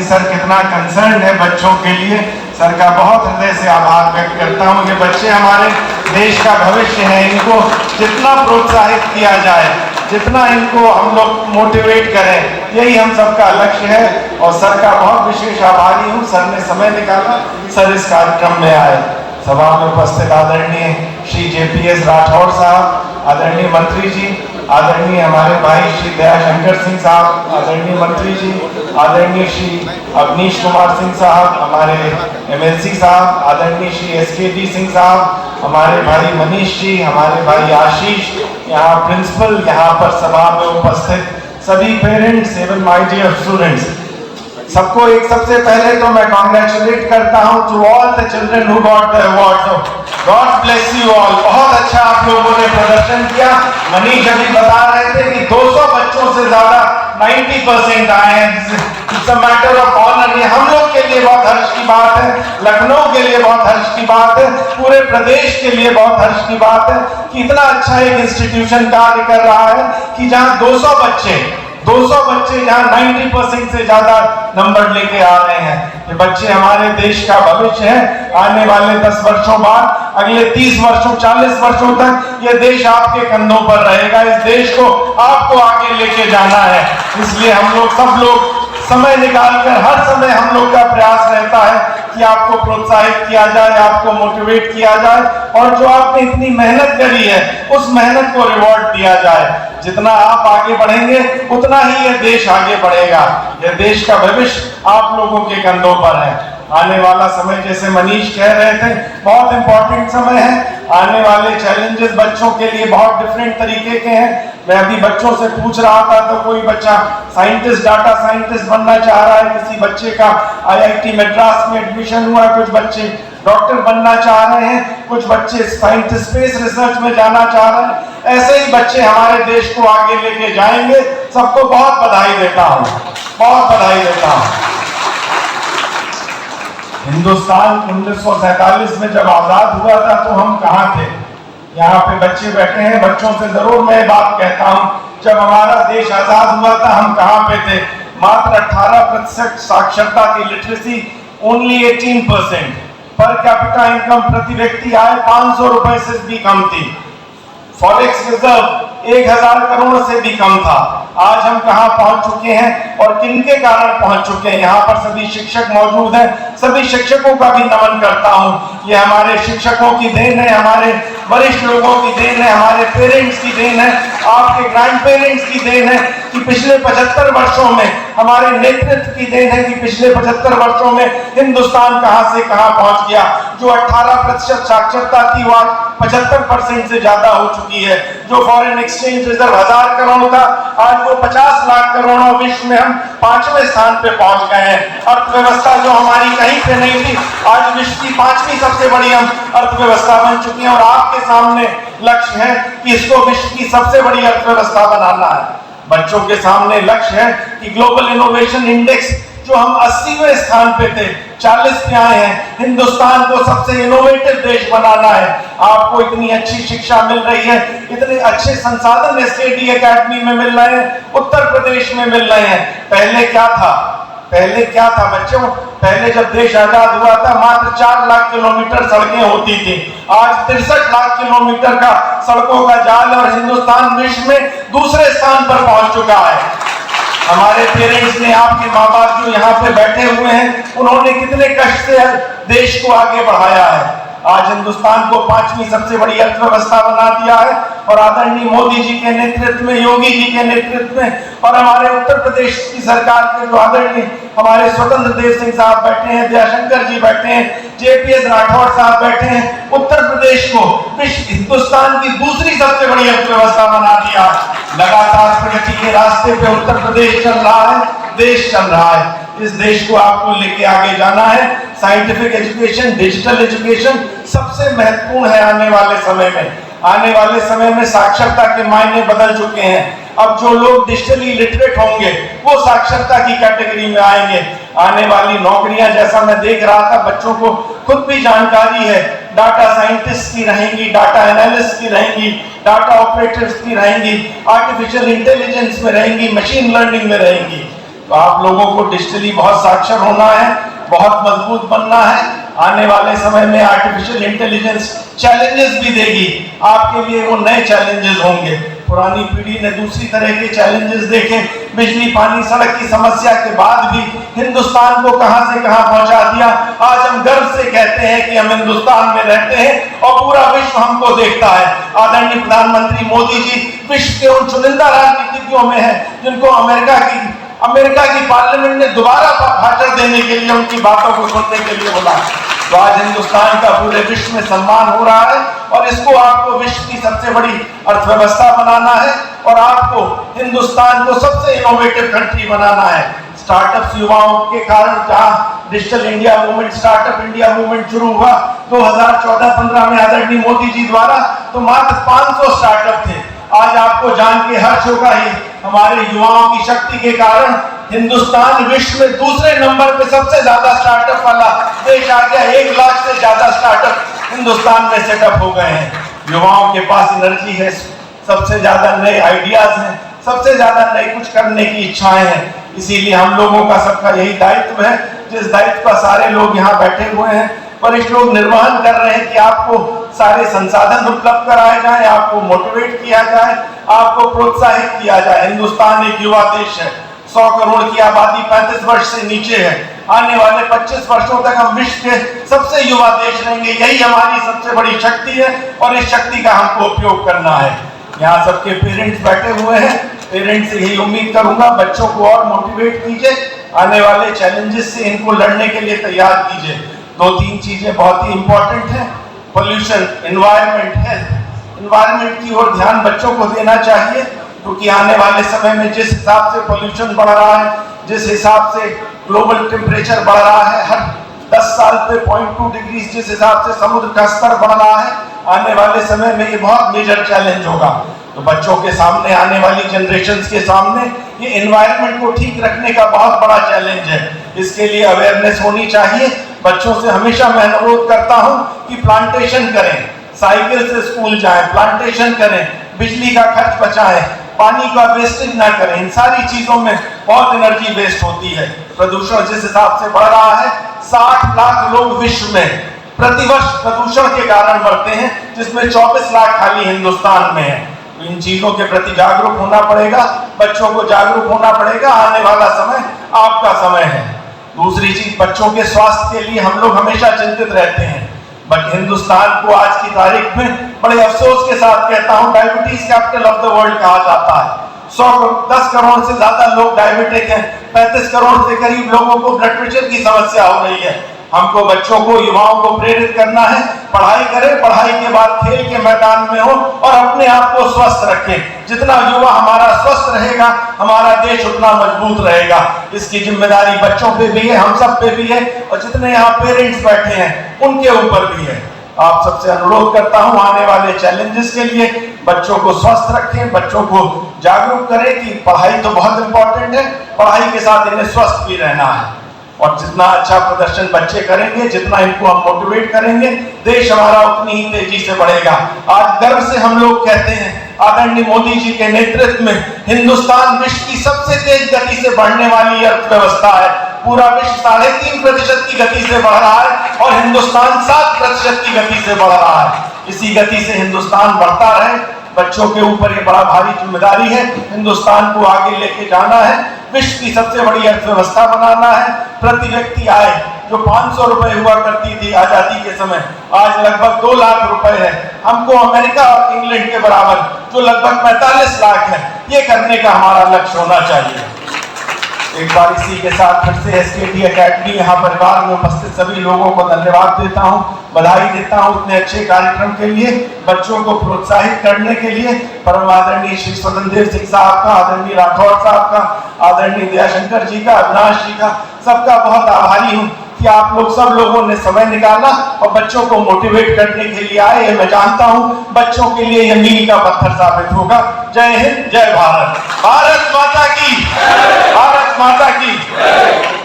Sir कितना concern है बच्चों के लिए। सर का बहुत हृदय से आभार व्यक्त करता हूँ। ये बच्चे हमारे देश का भविष्य है, इनको जितना प्रोत्साहित किया जाए, जितना इनको हम लोग मोटिवेट करें, यही हम सबका लक्ष्य है। और सर का बहुत विशेष आभारी हूँ, सर ने समय निकाला, सर इस कार्यक्रम में आए। सभा में उपस्थित आदरणीय श्री JPS राठौड़ साहब, आदरणीय मंत्री जी, आदरणीय हमारे भाई श्री दयाशंकर सिंह साहब, आदरणीय मंत्री जी, आदरणीय श्री अवनीश कुमार सिंह साहब, हमारे MLC साहब, आदरणीय श्री SKD सिंह साहब, हमारे भाई मनीष जी, हमारे भाई आशीष, यहाँ प्रिंसिपल, यहाँ पर सभा में उपस्थित सभी पेरेंट्स एवं माय डियर स्टूडेंट्स, सबको एक सबसे पहले तो मैं कॉन्ग्रेचुलेट करता हूं to all the children who got the award. God bless you all. बहुत अच्छा आप लोगों ने प्रदर्शन किया। मनीष अभी बता रहे थे कि 200 बच्चों से ज्यादा 90% आए हैं। It's a matter of honour. ये हम लोग के लिए बहुत हर्ष की बात है, लखनऊ के लिए बहुत हर्ष की बात है, पूरे प्रदेश के लिए बहुत हर्ष की बात है कि इतना अच्छा एक इंस्टीट्यूशन कार्य कर रहा है कि जहां 200 बच्चे जहां 90% से ज्यादा नंबर लेके आ रहे हैं। ये बच्चे हमारे देश का भविष्य है। आने वाले 10 वर्षों बाद, अगले 30 वर्षों 40 वर्षों तक ये देश आपके कंधों पर रहेगा। इस देश को आपको आगे लेके जाना है। इसलिए हम लोग सब लोग समय निकालकर, हर समय हम लोग का प्रयास रहता है कि आपको प्रोत्साहित किया जाए, आपको मोटिवेट किया जाए, और जो आपने इतनी मेहनत करी है उस मेहनत को रिवॉर्ड दिया जाए। जितना आप आगे बढ़ेंगे उतना ही ये देश आगे बढ़ेगा। ये देश का भविष्य आप लोगों के कंधों पर है। आने वाला समय, जैसे मनीष कह रहे थे, बहुत इंपॉर्टेंट समय है। आने वाले चैलेंजेस बच्चों के लिए बहुत डिफरेंट तरीके के हैं। मैं अभी बच्चों से पूछ रहा था तो कोई बच्चा साइंटिस्ट, डाटा साइंटिस्ट बनना चाह रहा है, किसी बच्चे का IIT मद्रास में एडमिशन हुआ, कुछ बच्चे डॉक्टर बनना चाह रहे हैं, कुछ बच्चे साइंटिस्ट स्पेस रिसर्च में जाना चाह रहे हैं। ऐसे ही बच्चे हमारे देश को आगे लेके जाएंगे। सबको बहुत बधाई देता हूँ, बहुत बधाई देता हूँ। हिंदुस्तान 1947 में जब आजाद हुआ था तो हम कहाँ थे? यहाँ पे बच्चे बैठे हैं, बच्चों से जरूर मैं बात कहता हूँ, जब हमारा देश आजाद हुआ था हम कहाँ पे थे? मात्र 18% साक्षरता की, literacy only 18%। Per capita income, प्रति व्यक्ति आय 500 रुपए से भी कम थी। फॉरेक्स रिजर्व 1000 करोड़ से भी कम था। आज हम कहां पहुंच चुके हैं और किनके कारण पहुंच चुके हैं? यहाँ पर सभी शिक्षक मौजूद हैं, सभी शिक्षकों का भी नमन करता हूं। ये हमारे शिक्षकों की देन है, हमारे वरिष्ठ लोगों की देन है, हमारे पेरेंट्स की देन है, आपके ग्रैंड पेरेंट्स की देन है कि पिछले 75 वर्षों में, हमारे नेतृत्व की देन है कि पिछले 75 वर्षों में हिंदुस्तान कहां से कहां पहुंच गया। जो 18% साक्षरता थी वो आज 75% से ज्यादा हो चुकी है। जो फॉरेन एक्सचेंज रिजर्व 1000 करोड़ था, आज वो 50 लाख करोड़, और विश्व में हम 5वें स्थान पे पहुंच गए हैं। अर्थव्यवस्था जो हमारी कहीं पे नहीं थी, आज विश्व की 5वीं सबसे बड़ी हम अर्थव्यवस्था बन चुकी है। और आपके सामने लक्ष्य है कि इसको विश्व की सबसे बड़ी अर्थव्यवस्था बनाना है। बच्चों के सामने लक्ष्य है कि ग्लोबल इनोवेशन इंडेक्स, जो हम 80वें स्थान पे थे, 40 पे आए हैं। हिंदुस्तान को सबसे इनोवेटिव देश बनाना है। आपको इतनी अच्छी शिक्षा मिल रही है, इतने अच्छे संसाधन SKD एकेडमी में मिल रहे हैं, उत्तर प्रदेश में मिल रहे हैं। पहले क्या था बच्चों? पहले जब देश आजाद हुआ था मात्र 4 लाख किलोमीटर सड़कें होती थी। आज 63 लाख किलोमीटर का सड़कों का जाल, और हिंदुस्तान विश्व में दूसरे स्थान पर पहुंच चुका है। हमारे पेरेंट्स ने, आपके माँ बाप जो यहाँ पे बैठे हुए हैं, उन्होंने कितने कष्ट से देश को आगे बढ़ाया है। आज हिंदुस्तान को 5वीं सबसे बड़ी अर्थव्यवस्था बना दिया है। और आदरणीय मोदी जी के नेतृत्व में, योगी जी के नेतृत्व में, और हमारे उत्तर प्रदेश की सरकार के जो आदरणीय हमारे स्वतंत्र देव सिंह साहब बैठे हैं, दयाशंकर जी बैठे हैं, JPS राठौड़ साहब बैठे हैं, उत्तर प्रदेश को हिंदुस्तान की दूसरी सबसे बड़ी अर्थव्यवस्था बना दिया। लगातार प्रगति के रास्ते पे उत्तर प्रदेश चल रहा है, देश चल रहा है। इस देश को आपको लेके आगे जाना है। साइंटिफिक एजुकेशन, डिजिटल एजुकेशन सबसे महत्वपूर्ण है आने वाले समय में। आने वाले समय में साक्षरता के मायने बदल चुके हैं। अब जो लोग डिजिटली लिटरेट होंगे वो साक्षरता की कैटेगरी में आएंगे। आने वाली नौकरियां, जैसा मैं देख रहा था, बच्चों को खुद भी जानकारी है, डाटा साइंटिस्ट की रहेंगी, डाटा एनालिस्ट की रहेंगी, डाटा ऑपरेटर्स की रहेंगी, आर्टिफिशियल इंटेलिजेंस में रहेंगी, मशीन लर्निंग में रहेंगी। तो आप लोगों को डिजिटली बहुत साक्षर होना है, बहुत मजबूत बनना है। आने वाले समय में आर्टिफिशियल इंटेलिजेंस चैलेंजेस भी देगी, आपके लिए वो नए चैलेंजेस होंगे। पुरानी पीढ़ी ने दूसरी तरह के चैलेंजेस देखे, बिजली पानी सड़क की समस्या के बाद भी हिंदुस्तान को कहां से कहां पहुंचा दिया। आज हम गर्व से कहते हैं कि हम हिंदुस्तान में रहते हैं और पूरा विश्व हमको देखता है। आदरणीय प्रधानमंत्री मोदी जी विश्व के उन चुनिंदा राजनीतिज्ञों में है जिनको अमेरिका की पार्लियामेंट ने दोबारा भाषण देने के लिए, उनकी बातों को सुनने के लिए बोला। तो आज हिंदुस्तान का पूरे विश्व में सम्मान हो रहा है और इसको आपको विश्व की सबसे बड़ी अर्थव्यवस्था बनाना है और आपको हिंदुस्तान को सबसे इनोवेटिव कंट्री बनाना है। स्टार्टअप्स युवाओं के कारण, जहां digital India movement, startup India movement शुरू हुआ 2014-15 में आदरणीय मोदी जी द्वारा, तो मात्र 500 स्टार्टअप थे। आज आपको जान के हर्ष होगा, ही हमारे युवाओं की शक्ति के कारण हिंदुस्तान विश्व में दूसरे नंबर पे सबसे ज्यादा स्टार्टअप वाला देश आ गया। 1 लाख से ज्यादा स्टार्टअप हिंदुस्तान में सेटअप हो गए हैं। युवाओं के पास एनर्जी है, सबसे ज्यादा नए आइडियाज हैं, सबसे ज्यादा नए कुछ करने की इच्छाएं हैं। इसीलिए हम लोगों का सबका यही दायित्व है, जिस दायित्व का सारे लोग यहाँ बैठे हुए हैं, वरिष्ठ लोग निर्वहन कर रहे हैं कि आपको सारे संसाधन उपलब्ध कराए जाए, आपको मोटिवेट किया जाए, आपको प्रोत्साहित किया जाए। हिंदुस्तान एक युवा देश है, 100 करोड़ की आबादी 35 वर्ष से नीचे है। आने वाले 25 वर्षों तक हम विश्व के सबसे युवा देश रहेंगे। यही हमारी सबसे बड़ी शक्ति है और इस शक्ति का हमको उपयोग करना है। यहाँ सबके पेरेंट्स बैठे हुए हैं, पेरेंट्स से यही उम्मीद करूंगा, बच्चों को और मोटिवेट कीजिए, आने वाले चैलेंजेस से इनको लड़ने के लिए तैयार कीजिए। 2-3 चीजें बहुत ही इंपॉर्टेंट हैं, पोल्यूशन, एनवायरमेंट, हेल्थ। एनवायरमेंट की ओर ध्यान बच्चों को देना चाहिए, क्योंकि आने वाले समय में जिस हिसाब से पोल्यूशन बढ़ रहा है, जिस हिसाब से ग्लोबल टेम्परेचर बढ़ रहा है, हर 10 साल पे 0.2 डिग्री जिस हिसाब से समुद्र का स्तर बढ़ रहा है, आने वाले समय में ये बहुत मेजर चैलेंज होगा। तो बच्चों के सामने, आने वाली जनरेशन्स के सामने ये एनवायरनमेंट को ठीक रखने का बहुत बड़ा चैलेंज है। इसके लिए अवेयरनेस होनी चाहिए। बच्चों से हमेशा मैं अनुरोध करता हूं कि प्लांटेशन करें, साइकिल से स्कूल जाएं, प्लांटेशन करें, बिजली का खर्च बचाएं, पानी का वेस्टेज ना करें। इन सारी चीजों में बहुत एनर्जी वेस्ट होती है। प्रदूषण जिस हिसाब से बढ़ रहा है, 60 लाख लोग विश्व में प्रतिवर्ष प्रदूषण के कारण मरते हैं, जिसमें 24 लाख खाली हिंदुस्तान में है। तो इन चीजों के प्रति जागरूक होना पड़ेगा, बच्चों को जागरूक होना पड़ेगा। आने वाला समय आपका समय है। दूसरी चीज, बच्चों के स्वास्थ्य के लिए हम लोग हमेशा चिंतित रहते हैं, बट हिंदुस्तान को आज की तारीख में बड़े अफसोस के साथ कहता हूं, diabetes capital of the world कहा जाता है। 10 करोड़ से ज्यादा लोग डायबिटिक हैं, 35 करोड़ से करीब लोगों को ब्लड प्रेशर की समस्या हो रही है। हमको बच्चों को, युवाओं को प्रेरित करना है, पढ़ाई करें, पढ़ाई के बाद खेल के मैदान में हो और अपने आप को स्वस्थ रखें। जितना युवा हमारा स्वस्थ रहेगा, हमारा देश उतना मजबूत रहेगा। इसकी जिम्मेदारी बच्चों पे भी है, हम सब पे भी है, और जितने यहाँ पेरेंट्स बैठे हैं उनके ऊपर भी है। आप सबसे अनुरोध करता हूं, आने वाले चैलेंजेस के लिए बच्चों को स्वस्थ रखें, बच्चों को जागरूक करें कि पढ़ाई तो बहुत इंपॉर्टेंट है, पढ़ाई के साथ इन्हें स्वस्थ भी रहना है। और जितना अच्छा प्रदर्शन बच्चे करेंगे, जितना इनको हम मोटिवेट करेंगे, देश हमारा उतनी ही तेजी से बढ़ेगा। आज गर्व से हम लोग कहते हैं, आदरणीय मोदी जी के नेतृत्व में हिंदुस्तान विश्व की सबसे तेज गति से बढ़ने वाली अर्थव्यवस्था है। पूरा विश्व 3.5% की गति से बढ़ रहा है और हिंदुस्तान 7% की गति से बढ़ रहा है। इसी गति से हिंदुस्तान बढ़ता रहे। बच्चों के ऊपर ये बड़ा भारी जिम्मेदारी है, हिंदुस्तान को आगे लेके जाना है, विश्व की सबसे बड़ी अर्थव्यवस्था बनाना है। प्रति व्यक्ति आय जो 500 रुपए हुआ करती थी आजादी के समय, आज लगभग 2 लाख रुपए है। हमको अमेरिका और इंग्लैंड के बराबर, जो लगभग 45 लाख है, ये करने का हमारा लक्ष्य होना चाहिए। एक बार इसी के साथ फिर से एसकेटी एकेडमी यहाँ परिवार में उपस्थित सभी लोगों को धन्यवाद देता हूँ, बधाई देता हूँ इतने अच्छे कार्यक्रम के लिए, बच्चों को प्रोत्साहित करने के लिए। परम आदरणीय श्री स्वतंत्र सिंह साहब का, आदरणीय राठौड़ साहब का, आदरणीय दयाशंकर जी का, अविनाश जी का, सबका बहुत आभारी हूँ कि आप लोग सब लोगों ने समय निकाला और बच्चों को मोटिवेट करने के लिए आए। ये मैं जानता हूँ बच्चों के लिए यह मील का पत्थर साबित होगा। जय हिंद, जय भारत, भारत माता की, भारत माता की।